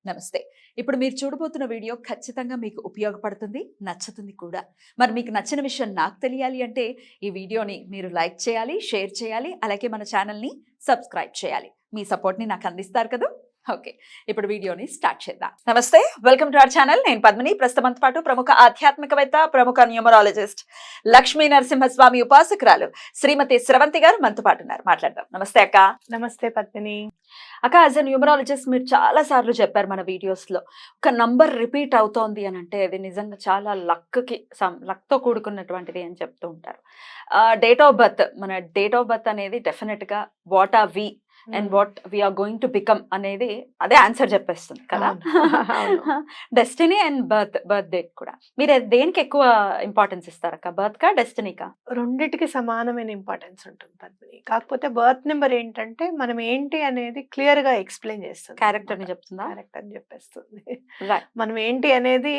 నమస్తే. ఇప్పుడు మీరు చూడబోతున్న వీడియో ఖచ్చితంగా మీకు ఉపయోగపడుతుంది, నచ్చుతుంది కూడా. మరి మీకు నచ్చిన విషయం నాకు తెలియాలి అంటే ఈ వీడియోని మీరు లైక్ చేయాలి, షేర్ చేయాలి, అలాగే మన ఛానల్ని సబ్స్క్రైబ్ చేయాలి. మీ సపోర్ట్ని నాకు అందిస్తారు కదా. ఓకే, ఇప్పుడు వీడియోని స్టార్ట్ చేద్దాం. నమస్తే, వెల్కమ్ టు అవర్ ఛానల్. నేను పద్మిని. ప్రస్తుతంతో పాటు ప్రముఖ ఆధ్యాత్మికవేత్త, ప్రముఖ న్యూమరాలజిస్ట్, లక్ష్మీ నరసింహస్వామి ఉపాసకురాలు శ్రీమతి స్రవంతి గారు మనతో పాటు ఉన్నారు. మాట్లాడదాం. నమస్తే అక్క. నమస్తే పద్మిని. అక్క, యాజ్ అ న్యూమరాలజిస్ట్ మీరు చాలా సార్లు చెప్పారు మన వీడియోస్ లో, ఒక నంబర్ రిపీట్ అవుతోంది అని అంటే అది నిజంగా చాలా లక్తో కూడుకున్నటువంటిది అని చెప్తూ ఉంటారు. డేట్ ఆఫ్ బర్త్, మన డేట్ ఆఫ్ బర్త్ అనేది డెఫినెట్ గా what are we and what we are going to become అనేది అదే ఆన్సర్ చెప్పేస్తుంది కదా. డెస్టినీ అండ్ బర్త్ డేట్ కూడా. మీరు దేనికి ఎక్కువ ఇంపార్టెన్స్ ఇస్తారక్క, బర్త్ కా డెస్టినీకా? రెండిటికి సమానమైన ఇంపార్టెన్స్ ఉంటుంది పద్మిని. కాకపోతే బర్త్ నెంబర్ ఏంటంటే మనం ఏంటి అనేది క్లియర్ గా ఎక్స్ప్లెయిన్ చేస్తుంది. క్యారెక్టర్ ని చెప్తుందా? క్యారెక్టర్ అని చెప్పేస్తుంది. మనం ఏంటి అనేది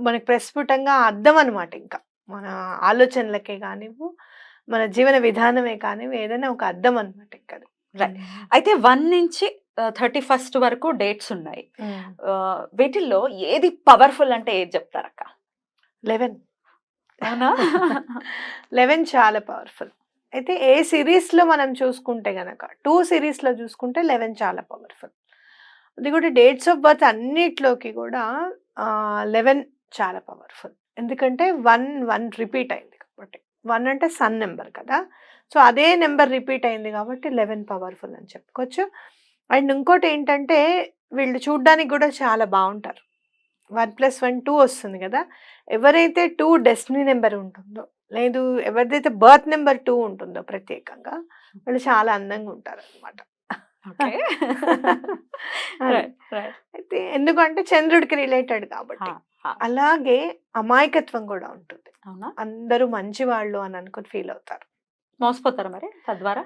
మనకి ప్రస్ఫుటంగా అర్థం అనమాట. ఇంకా మన ఆలోచనలకే కానివ్వు, మన జీవన విధానమే కానివ్వు, ఏదైనా ఒక అర్థం అనమాట. ఇంకా అయితే 1 నుంచి 31 వరకు డేట్స్ ఉన్నాయి. వీటిల్లో ఏది పవర్ఫుల్ అంటే ఏది చెప్తారక్క? 11. అవునా? 11 చాలా పవర్ఫుల్. అయితే ఏ సిరీస్ లో మనం చూసుకుంటే గనక 2 సిరీస్ లో చూసుకుంటే 11 చాలా పవర్ఫుల్. అది కూడా డేట్స్ ఆఫ్ బర్త్ అన్నిట్లోకి కూడా 11 చాలా పవర్ఫుల్. ఎందుకంటే 1 రిపీట్ అయింది కాబట్టి. 1 అంటే సన్ నెంబర్ కదా, సో అదే నెంబర్ రిపీట్ అయింది కాబట్టి 11 పవర్ఫుల్ అని చెప్పుకోవచ్చు. అండ్ ఇంకోటి ఏంటంటే వీళ్ళు చూడ్డానికి కూడా చాలా బాగుంటారు. 1+1 2 వస్తుంది కదా. ఎవరైతే 2 డెస్టినీ నెంబర్ ఉంటుందో, లేదు ఎవరిదైతే బర్త్ నెంబర్ 2 ఉంటుందో ప్రత్యేకంగా, వాళ్ళు చాలా అందంగా ఉంటారు అనమాట. అయితే ఎందుకంటే చంద్రుడికి రిలేటెడ్ కాబట్టి. అలాగే అమాయకత్వం కూడా ఉంటుంది. అందరూ మంచి వాళ్ళు అని అనుకుని ఫీల్ అవుతారు. మోసపోతారా మరి తద్వారా?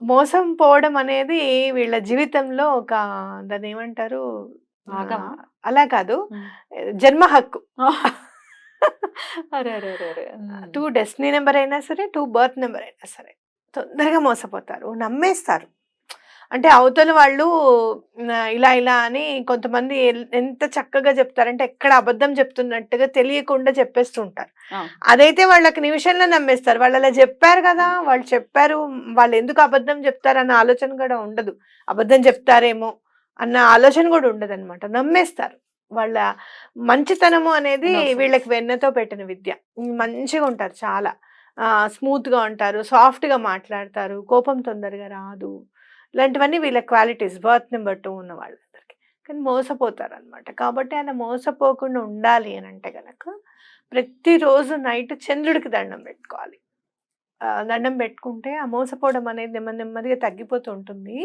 మోసం పోవడం అనేది వీళ్ళ జీవితంలో ఒక, దాన్ని ఏమంటారు, అలా కాదు, జన్మ హక్కు. 2 డెస్టినీ నెంబర్ అయినా సరే, 2 బర్త్ నెంబర్ అయినా సరే తొందరగా మోసపోతారు, నమ్మేస్తారు. అంటే అవతల వాళ్ళు ఇలా ఇలా అని కొంతమంది ఎంత చక్కగా చెప్తారంటే ఎక్కడ అబద్ధం చెప్తున్నట్టుగా తెలియకుండా చెప్పేస్తుంటారు. అదైతే వాళ్ళకి నిమిషంలో నమ్మేస్తారు. వాళ్ళు అలా చెప్పారు కదా, వాళ్ళు చెప్పారు, వాళ్ళు ఎందుకు అబద్ధం చెప్తారు అన్న ఆలోచన కూడా ఉండదు. అబద్ధం చెప్తారేమో అన్న ఆలోచన కూడా ఉండదు అనమాట. నమ్మేస్తారు. వాళ్ళ మంచితనము అనేది వీళ్ళకి వెన్నతో పెట్టిన విద్య. మంచిగా ఉంటారు, చాలా స్మూత్ గా ఉంటారు, సాఫ్ట్ గా మాట్లాడతారు, కోపం తొందరగా రాదు. ఇలాంటివన్నీ వీళ్ళ క్వాలిటీస్ బర్త్ నెంబర్ 2 ఉన్న వాళ్ళందరికీ. కానీ మోసపోతారు అనమాట. కాబట్టి ఆయన మోసపోకుండా ఉండాలి అని అంటే గనక ప్రతిరోజు నైట్ చంద్రుడికి దండం పెట్టుకోవాలి. దండం పెట్టుకుంటే ఆ మోసపోవడం అనేది నెమ్మది నెమ్మదిగా తగ్గిపోతూ ఉంటుంది.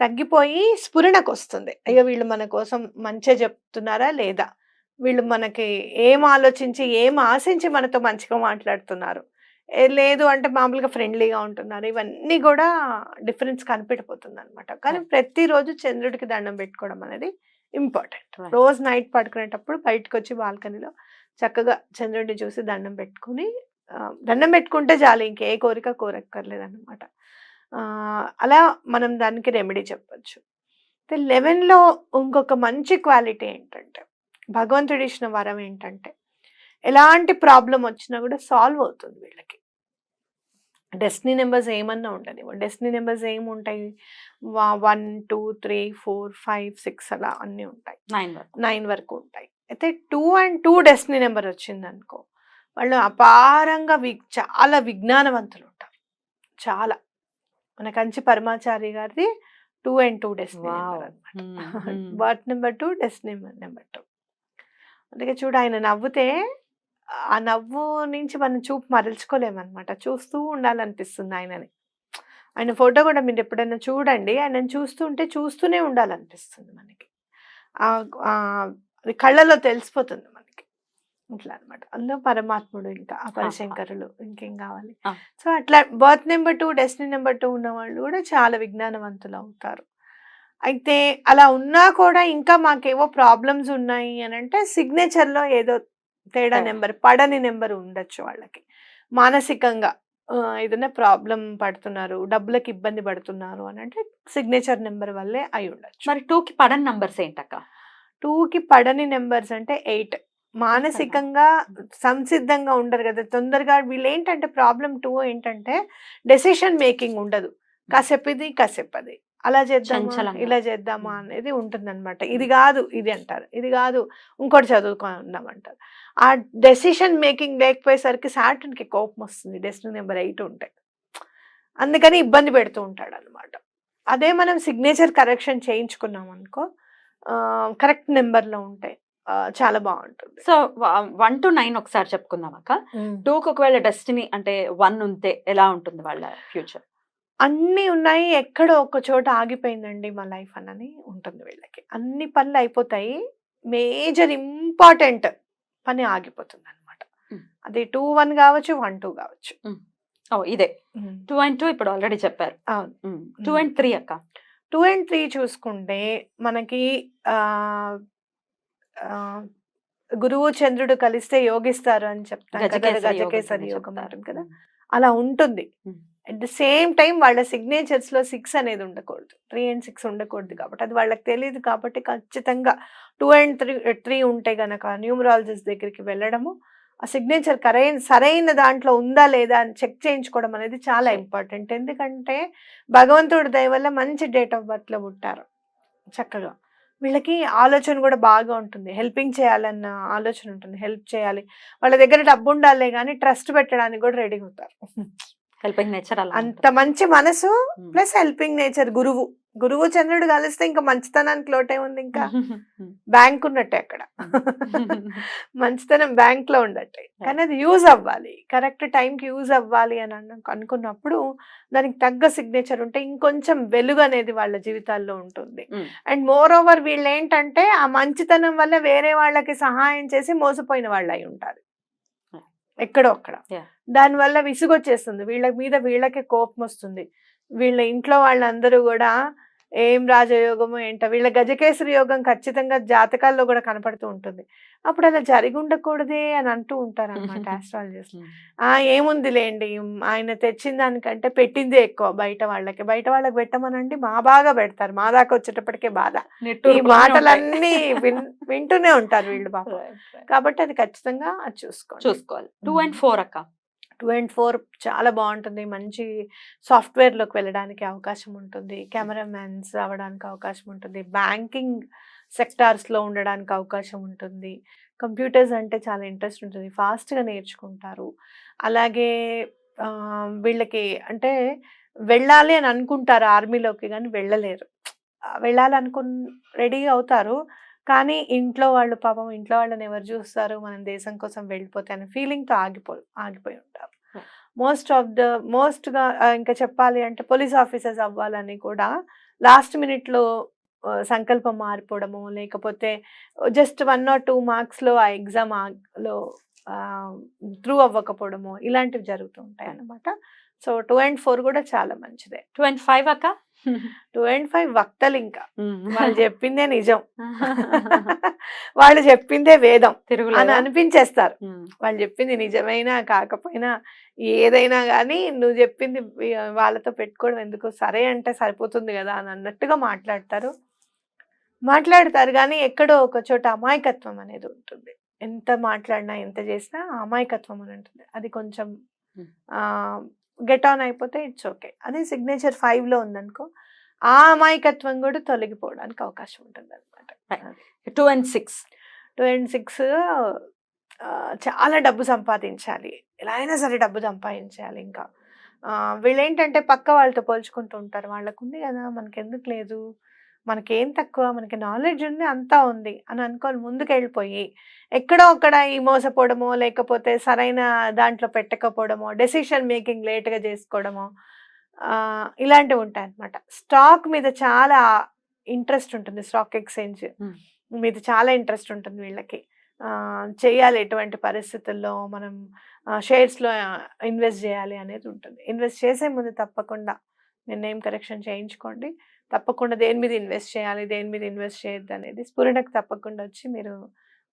తగ్గిపోయి స్ఫురణకు వస్తుంది. అయ్యో వీళ్ళు మన కోసం మంచిగా చెప్తున్నారా లేదా, వీళ్ళు మనకి ఏం ఆలోచించి ఏం ఆశించి మనతో మంచిగా మాట్లాడుతున్నారు, లేదు అంటే మామూలుగా ఫ్రెండ్లీగా ఉంటున్నారు, ఇవన్నీ కూడా డిఫరెన్స్ కనిపెట్టిపోతుంది అనమాట. కానీ ప్రతిరోజు చంద్రుడికి దండం పెట్టుకోవడం అనేది ఇంపార్టెంట్. రోజు నైట్ పడుకునేటప్పుడు బయటకు వచ్చి బాల్కనీలో చక్కగా చంద్రుడిని చూసి దండం పెట్టుకుని, దండం పెట్టుకుంటే చాలు, ఇంకే కోరిక కోరక్కర్లేదు అనమాట. అలా మనం దానికి రెమెడీ చెప్పచ్చు. 11లో ఇంకొక మంచి క్వాలిటీ ఏంటంటే, భగవంతుడు ఇచ్చిన వరం ఏంటంటే, ఎలాంటి ప్రాబ్లం వచ్చినా కూడా సాల్వ్ అవుతుంది వీళ్ళకి. డెస్టినీ నెంబర్స్ ఏమన్నా ఉండని, డెస్టినీ నెంబర్స్ ఏముంటాయి, 1 2 3 4 5 6 అలా అన్నీ ఉంటాయి, 9 వరకు ఉంటాయి. అయితే 2 and 2 డెస్టినీ నెంబర్ వచ్చింది అనుకో, వాళ్ళు అపారంగా చాలా విజ్ఞానవంతులు ఉంటారు. చాలా మన కంచి పరమాచారి గారిది 2 and 2 డెస్టినీ నెంబర్ అనమాట. Birth number 2, destiny number 2. అందుకే చూడు, ఆయన నవ్వుతే ఆ నవ్వు నుంచి మనం చూపు మరల్చుకోలేమన్నమాట. చూస్తూ ఉండాలనిపిస్తుంది ఆయనని. ఆయన ఫోటో కూడా మీరు ఎప్పుడైనా చూడండి, ఆయనను చూస్తూ ఉంటే చూస్తూనే ఉండాలనిపిస్తుంది మనకి. అది కళ్ళలో తెలిసిపోతుంది మనకి. ఇట్లా అనమాట. అందులో పరమాత్ముడు, ఇంకా పరశంకరులు, ఇంకేం కావాలి. సో అట్లా బర్త్ నెంబర్ 2, డెస్టినీ నెంబర్ 2 ఉన్న వాళ్ళు కూడా చాలా విజ్ఞానవంతులు అవుతారు. అయితే అలా ఉన్నా కూడా ఇంకా మాకేవో ప్రాబ్లమ్స్ ఉన్నాయి అని అంటే సిగ్నేచర్లో ఏదో తేడా నెంబర్, పడని నెంబర్ ఉండొచ్చు వాళ్ళకి. మానసికంగా ఏదైనా ప్రాబ్లం పడుతున్నారు, డబ్బులకు ఇబ్బంది పడుతున్నారు అని అంటే సిగ్నేచర్ నెంబర్ వల్లే అయి ఉండొచ్చు. మరి 2కి పడని నంబర్స్ ఏంటక్క? 2కి పడని నెంబర్స్ అంటే 8. మానసికంగా సంసిద్ధంగా ఉండరు కదా తొందరగా. వీళ్ళు ఏంటంటే ప్రాబ్లం 2 ఏంటంటే డెసిషన్ మేకింగ్ ఉండదు. కాసేపు ఇది కాసేపు అది, అలా చేద్దామా చంచలంగా. ఇలా చేద్దామా అనేది ఉంటుందన్నమాట. ఇది కాదు ఇది అంటారు, ఇది కాదు ఇంకోటి చదువుకుందాం అంటారు. ఆ డెసిషన్ మేకింగ్ లేకపోయేసరికి సాటర్న్కి కోపం వస్తుంది డెస్టినీ నెంబర్ 8 ఉంటే. అందుకని ఇబ్బంది పెడుతూ ఉంటాడు అనమాట. అదే మనం సిగ్నేచర్ కరెక్షన్ చేయించుకున్నాం అనుకో, కరెక్ట్ నెంబర్లో ఉంటే చాలా బాగుంటుంది. సో 1 to 9 ఒకసారి చెప్పుకుందాం అక్క. 2కి ఒకవేళ డెస్టినీ అంటే 1 ఉంటే ఎలా ఉంటుంది వాళ్ళ ఫ్యూచర్? అన్నీ ఉన్నాయి, ఎక్కడో ఒక చోట ఆగిపోయిందండి మా లైఫ్ అని ఉంటుంది వీళ్ళకి. అన్ని పనులు అయిపోతాయి, మేజర్ ఇంపార్టెంట్ పని ఆగిపోతుంది అనమాట. అది 2-1 కావచ్చు, 1-2 కావచ్చు. ఇదే 2 and 2 ఇప్పుడు ఆల్రెడీ చెప్పారు. అవును. 2 and 3 అక్క. 2 and 3 చూసుకుంటే మనకి గురువు చంద్రుడు కలిస్తే యోగిస్తారు అని చెప్తారు కదా, గజకేసరి యోగం ఉంటుంది కదా, అలా ఉంటుంది. అట్ ద సేమ్ టైం వాళ్ళ సిగ్నేచర్స్ లో 6 అనేది ఉండకూడదు, 3 and 6 ఉండకూడదు. కాబట్టి అది వాళ్ళకి తెలియదు. కాబట్టి ఖచ్చితంగా 2 and 3 ఉంటే గనక న్యూమరాలజిస్ట్ దగ్గరికి వెళ్ళడము, ఆ సిగ్నేచర్ సరైన దాంట్లో ఉందా లేదా అని చెక్ చేయించుకోవడం అనేది చాలా ఇంపార్టెంట్. ఎందుకంటే భగవంతుడి దయ వల్ల మంచి డేట్ ఆఫ్ బర్త్ లో పుట్టారు చక్కగా. వీళ్ళకి ఆలోచన కూడా బాగా ఉంటుంది, హెల్పింగ్ చేయాలన్న ఆలోచన ఉంటుంది, హెల్ప్ చేయాలి. వాళ్ళ దగ్గర డబ్బు ఉండాలే కానీ ట్రస్ట్ పెట్టడానికి కూడా రెడీ అవుతారు. హెల్పింగ్ నేచర్ అలా అంత మంచి మనసు ప్లస్ హెల్పింగ్ నేచర్. గురువు చంద్రుడు కలిస్తే ఇంకా మంచితనానికి లోటే ఉంది, ఇంకా బ్యాంక్ ఉన్నట్టే అక్కడ. మంచితనం బ్యాంక్ లో ఉండట్టే, కానీ అది యూజ్ అవ్వాలి, కరెక్ట్ టైంకి యూజ్ అవ్వాలి అని అనుకున్నప్పుడు దానికి తగ్గ సిగ్నేచర్ ఉంటే ఇంకొంచెం వెలుగు అనేది వాళ్ళ జీవితాల్లో ఉంటుంది. అండ్ మోర్ ఓవర్ వీళ్ళు ఏంటంటే ఆ మంచితనం వల్ల వేరే వాళ్ళకి సహాయం చేసి మోసపోయిన వాళ్ళు అయి ఉంటారు ఎక్కడో అక్కడ. దానివల్ల విసుగొచ్చేస్తుంది వీళ్ళ మీద, వీళ్ళకి కోపం వస్తుంది. వీళ్ళ ఇంట్లో వాళ్ళందరూ కూడా ఏం రాజయోగమో ఏంటో, వీళ్ళ గజకేసరి యోగం ఖచ్చితంగా జాతకాల్లో కూడా కనపడుతూ ఉంటుంది. అప్పుడు అలా జరిగి ఉండకూడదే అని అంటూ ఉంటారు అనమాట ఆస్ట్రాలజిస్ట్. ఏముంది లేండి, ఆయన తెచ్చిన దానికంటే పెట్టిందే ఎక్కువ. బయట వాళ్ళకి పెట్టమనండి, మా బాగా పెడతారు, మా దాకా వచ్చేటప్పటికే బాధ. ఈ మాటలన్నీ వింటూనే ఉంటారు వీళ్ళు పాపం. కాబట్టి అది ఖచ్చితంగా అది చూసుకోవాలి. 2 and 4 అక్క. 2 and 4 చాలా బాగుంటుంది. మంచి సాఫ్ట్వేర్లోకి వెళ్ళడానికి అవకాశం ఉంటుంది, కెమెరామెన్స్ అవ్వడానికి అవకాశం ఉంటుంది, బ్యాంకింగ్ సెక్టార్స్లో ఉండడానికి అవకాశం ఉంటుంది. కంప్యూటర్స్ అంటే చాలా ఇంట్రెస్ట్ ఉంటుంది, ఫాస్ట్గా నేర్చుకుంటారు. అలాగే వీళ్ళకి అంటే వెళ్ళాలి అని అనుకుంటారు ఆర్మీలోకి, కానీ వెళ్ళలేరు. రెడీ అవుతారు, కానీ ఇంట్లో వాళ్ళు పాపం, ఇంట్లో వాళ్ళని ఎవరు చూస్తారు, మనం దేశం కోసం వెళ్ళిపోతే అనే ఫీలింగ్తో ఆగిపోయి ఉంటారు. మోస్ట్గా ఇంకా చెప్పాలి అంటే పోలీస్ ఆఫీసర్స్ అవ్వాలని కూడా లాస్ట్ మినిట్లో సంకల్పం మారిపోవడము, లేకపోతే జస్ట్ 1 or 2 మార్క్స్లో ఆ ఎగ్జామ్లో త్రూ అవ్వకపోవడము, ఇలాంటివి జరుగుతూ ఉంటాయి అన్నమాట. సో 2 and 4 కూడా చాలా మంచిదే. 2 and 5 అక్క. 2 and 5 వక్తలు, ఇంకా వాళ్ళు చెప్పిందే నిజం, వాళ్ళు చెప్పిందే వేదం అని అనిపించేస్తారు. వాళ్ళు చెప్పింది నిజమైనా కాకపోయినా ఏదైనా కానీ నువ్వు చెప్పింది వాళ్ళతో పెట్టుకోవడం ఎందుకు, సరే అంటే సరిపోతుంది కదా అని అన్నట్టుగా మాట్లాడతారు. కానీ ఎక్కడో ఒక చోట అమాయకత్వం అనేది ఉంటుంది. ఎంత మాట్లాడినా ఎంత చేసినా అమాయకత్వం అని ఉంటుంది. అది కొంచెం గెట్ ఆన్ అయిపోతే ఇట్స్ ఓకే. అదే సిగ్నేచర్ 5లో ఉందనుకో, ఆ అమాయకత్వం కూడా తొలగిపోవడానికి అవకాశం ఉంటుంది అనమాట. 2 and 6 చాలా డబ్బు సంపాదించాలి, ఎలా అయినా సరే డబ్బు సంపాదించాలి. ఇంకా వీళ్ళేంటంటే పక్క వాళ్ళతో పోల్చుకుంటూ ఉంటారు. వాళ్ళకు ఉంది కదా, మనకెందుకు లేదు, మనకేం తక్కువ, మనకి నాలెడ్జ్ ఉంది, అంతా ఉంది అని అనుకోని ముందుకు వెళ్ళిపోయి ఎక్కడో అక్కడ ఈ మోసపోవడమో, లేకపోతే సరైన దాంట్లో పెట్టకపోవడమో, డెసిషన్ మేకింగ్ లేట్గా చేసుకోవడమో, ఇలాంటివి ఉంటాయి అన్నమాట. స్టాక్ మీద చాలా ఇంట్రెస్ట్ ఉంటుంది, స్టాక్ ఎక్స్చేంజ్ మీద చాలా ఇంట్రెస్ట్ ఉంటుంది వీళ్ళకి. చేయాలి, ఎటువంటి పరిస్థితుల్లో మనం షేర్స్లో ఇన్వెస్ట్ చేయాలి అనేది ఉంటుంది. ఇన్వెస్ట్ చేసే ముందు తప్పకుండా మీరు నేమ్ కరెక్షన్ చేయించుకోండి. తప్పకుండా దేని మీద ఇన్వెస్ట్ చేయాలి, దేని మీద ఇన్వెస్ట్ చేయొద్దు అనేది స్ఫురణకు తప్పకుండా వచ్చి మీరు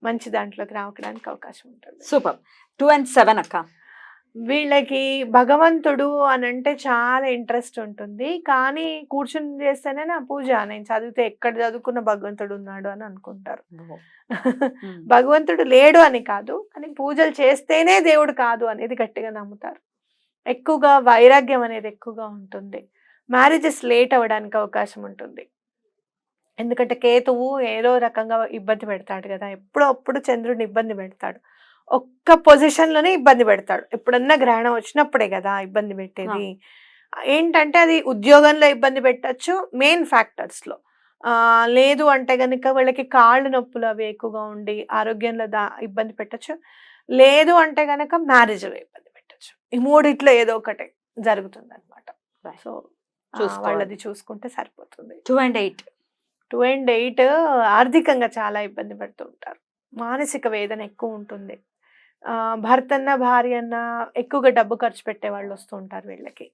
మంచి దాంట్లోకి రావడానికి అవకాశం ఉంటుంది. సూపర్. 2 and 7 అక్క. వీళ్ళకి భగవంతుడు అని అంటే చాలా ఇంట్రెస్ట్ ఉంటుంది. కానీ కూర్చొని చేస్తేనే నా పూజ. నేను చదివితే ఎక్కడ చదువుకున్న భగవంతుడు ఉన్నాడు అని అనుకుంటారు. భగవంతుడు లేడు అని కాదు. కానీ పూజలు చేస్తేనే దేవుడు కాదు అనేది గట్టిగా నమ్ముతారు. ఎక్కువగా వైరాగ్యం అనేది ఎక్కువగా ఉంటుంది. మ్యారేజెస్ లేట్ అవ్వడానికి అవకాశం ఉంటుంది. ఎందుకంటే కేతువు ఏదో రకంగా ఇబ్బంది పెడతాడు కదా, ఎప్పుడో అప్పుడు చంద్రుడిని ఇబ్బంది పెడతాడు. ఒక్క పొజిషన్లోనే ఇబ్బంది పెడతాడు. ఎప్పుడన్నా గ్రహణం వచ్చినప్పుడే కదా ఇబ్బంది పెట్టేది. ఏంటంటే అది ఉద్యోగంలో ఇబ్బంది పెట్టచ్చు, మెయిన్ ఫ్యాక్టర్స్లో. లేదు అంటే కనుక వీళ్ళకి కాళ్ళు నొప్పులు అవి ఎక్కువగా ఉండి ఆరోగ్యంలో ఇబ్బంది పెట్టచ్చు. లేదు అంటే కనుక మ్యారేజ్లో ఇబ్బంది పెట్టచ్చు. ఈ మూడిట్లో ఏదో ఒకటి జరుగుతుంది అనమాట. సో వాళ్ళది చూసుకుంటే సరిపోతుంది. 2 and 8 2 and 8 ఆర్థికంగా చాలా ఇబ్బంది పడుతూ ఉంటారు. మానసిక వేదన ఎక్కువ ఉంటుంది. భర్తన్న భార్య అన్న ఎక్కువగా డబ్బు ఖర్చు పెట్టే వాళ్ళు వస్తూ ఉంటారు వీళ్ళకి.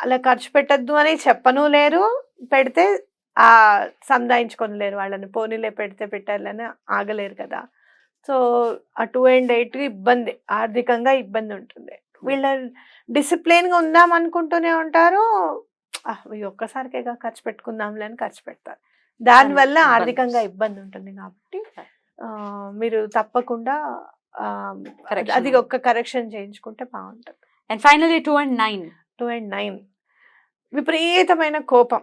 అలా ఖర్చు పెట్టద్దు అని చెప్పను లేరు, పెడితే సంధాయించుకొని లేరు వాళ్ళని. పోనీలే పెడితే పెట్టాలని ఆగలేరు కదా. సో ఆ 2 and 8 ఇబ్బంది, ఆర్థికంగా ఇబ్బంది ఉంటుంది. వీళ్ళ డిసిప్లిన్గా ఉందాం అనుకుంటూనే ఉంటారు. ఒక్కసారికేగా ఖర్చు పెట్టుకుందాంలే అని ఖర్చు పెడతారు. దానివల్ల ఆర్థికంగా ఇబ్బంది ఉంటుంది. కాబట్టి మీరు తప్పకుండా అది ఒక్క కరెక్షన్ చేయించుకుంటే బాగుంటుంది. అండ్ ఫైనల్లీ 2 and 9 2 and 9 విపరీతమైన కోపం.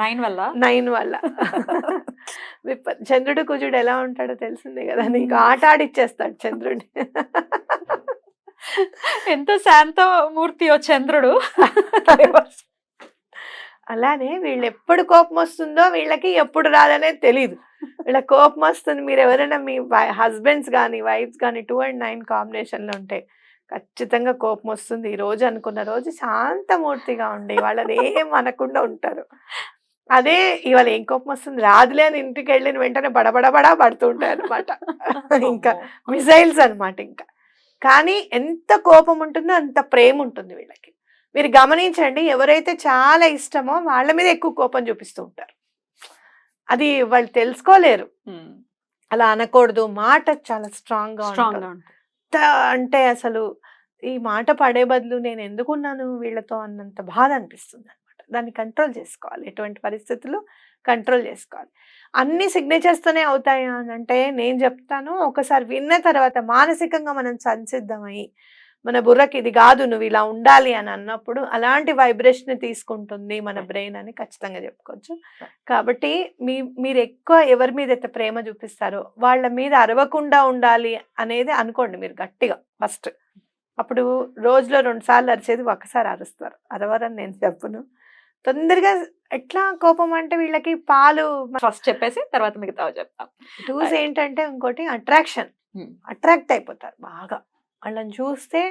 9 వల్ల 9 వల్ల చంద్రుడు కుజుడు ఎలా ఉంటాడో తెలిసిందే కదా నీకు. ఆట ఆడిచ్చేస్తాడు చంద్రుడిని. ఎంత శాంతమూర్తియో చంద్రుడు. అలానే వీళ్ళు ఎప్పుడు కోపం వస్తుందో వీళ్ళకి ఎప్పుడు రాదనేది తెలియదు. వీళ్ళ కోపం వస్తుంది. మీరు ఎవరైనా మీ హస్బెండ్స్ కానీ వైఫ్స్ కానీ 2 and 9 కాంబినేషన్లో ఉంటే ఖచ్చితంగా కోపం వస్తుంది. ఈ రోజు అనుకున్న రోజు శాంతమూర్తిగా ఉండి వాళ్ళని ఏం అనకుండా ఉంటారు. అదే ఇవాళ ఏం కోపం వస్తుంది రాదులే అని ఇంటికి వెళ్ళిన వెంటనే బడబడబడా పడుతూ ఉంటాయి అనమాట. ఇంకా మిసైల్స్ అనమాట ఇంకా. కానీ ఎంత కోపం ఉంటుందో అంత ప్రేమ ఉంటుంది వీళ్ళకి. మీరు గమనించండి, ఎవరైతే చాలా ఇష్టమో వాళ్ళ మీద ఎక్కువ కోపం చూపిస్తూ ఉంటారు. అది వాళ్ళు తెలుసుకోలేరు. అలా అనకూడదు. మాట చాలా స్ట్రాంగ్గా అంటే అసలు ఈ మాట పడే బదులు నేను ఎందుకున్నాను వీళ్ళతో అన్నంత బాధ అనిపిస్తుంది అనమాట. దాన్ని కంట్రోల్ చేసుకోవాలి. ఎటువంటి పరిస్థితులు కంట్రోల్ చేసుకోవాలి. అన్ని సిగ్నేచర్స్తోనే అవుతాయా అని అంటే నేను చెప్తాను, ఒకసారి విన్న తర్వాత మానసికంగా మనం సంసిద్ధమై మన బుర్రకి ఇది కాదు నువ్వు ఇలా ఉండాలి అని అన్నప్పుడు అలాంటి వైబ్రేషన్ తీసుకుంటుంది మన బ్రెయిన్ అని ఖచ్చితంగా చెప్పుకోవచ్చు. కాబట్టి మీరు ఎక్కువ ఎవరి మీద అయితే ప్రేమ చూపిస్తారో వాళ్ళ మీద అరవకుండా ఉండాలి అనేది అనుకోండి మీరు గట్టిగా ఫస్ట్. అప్పుడు రోజులో 2 సార్లు అరిచేది ఒకసారి అరుస్తారు. అరవరని నేను చెప్పను. తొందరగా ఎట్లా కోపం అంటే వీళ్ళకి పాలు ఫస్ట్ చెప్పేసి తర్వాత మిగతా చెప్తాం. టూస్ ఏంటంటే ఇంకోటి అట్రాక్ట్ అయిపోతారు బాగా. వాళ్ళని చూస్తే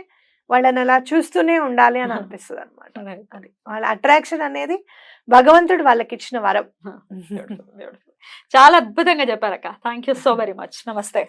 వాళ్ళని అలా చూస్తూనే ఉండాలి అని అనిపిస్తుంది అనమాట. అది వాళ్ళ అట్రాక్షన్ అనేది భగవంతుడు వాళ్ళకి ఇచ్చిన వరం. చాలా అద్భుతంగా చెప్పారక్క. Thank you so very much. నమస్తే.